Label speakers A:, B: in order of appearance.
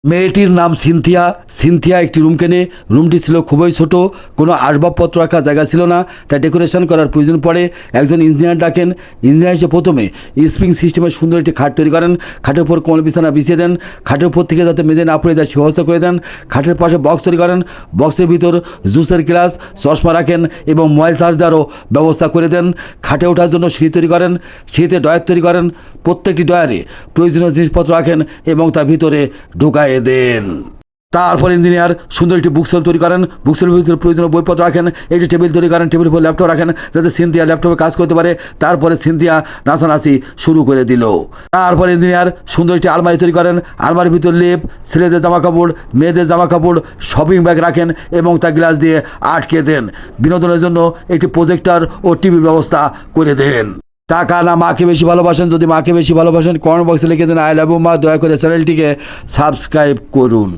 A: মেয়েটির নাম Cynthia. Cynthia একটি রুম কেনে। রুমটি ছিল খুবই ছোট, কোনো আসবাবপত্র রাখার জায়গা ছিল না, তাই ডেকোরেশন করার প্রয়োজন পড়ে। একজন ইঞ্জিনিয়ার ডাকেন। ইঞ্জিনিয়ার এসে প্রথমে স্প্রিং সিস্টেমের সুন্দর একটি খাট তৈরি করেন। খাটের উপর কোমল বিছানা বিছিয়ে দেন। খাটের উপর থেকে যাতে মেঝে না পড়ে যায় সে ব্যবস্থা করে দেন। খাটের পাশে বক্স তৈরি করেন। বক্সের ভিতর জুসের গ্লাস, চশমা রাখেন এবং মোবাইল চার্জ দেওয়ারও ব্যবস্থা করে দেন। খাটে ওঠার জন্য সিঁড়ি তৈরি করেন। সিঁড়িতে ডয়ার তৈরি করেন। প্রত্যেকটি ডয়ারে প্রয়োজনীয় জিনিসপত্র রাখেন এবং তার ভিতরে ঢুকায় দেন। তারপর ইঞ্জিনিয়ার সুন্দর একটি বুকসেল তৈরি করেন। বুকসেলের ভিতরে প্রয়োজনীয় বইপত্র রাখেন। একটি টেবিল তৈরি করেন। টেবিলের উপর ল্যাপটপ রাখেন যাতে সিনথিয়া ল্যাপটপে কাজ করতে পারে। তারপরে সিনথিয়া নাচানাচি শুরু করে দিল। তারপর ইঞ্জিনিয়ার সুন্দর একটি আলমারি তৈরি করেন। আলমারির ভিতর লেপ, ছেলেদের জামা কাপড়, মেয়েদের জামা কাপড়, শপিং ব্যাগ রাখেন এবং তা গ্লাস দিয়ে আটকে দেন। বিনোদনের জন্য একটি প্রজেক্টর ও টিভির ব্যবস্থা করে দেন। টাকা না মাকে বেশি ভালোবাসেন? যদি মাকে বেশি ভালোবাসেন কমেন্ট বক্সে লিখে দেন আই লাভ ইউ মা। দয়া করে চ্যানেলটিকে সাবস্ক্রাইব করুন।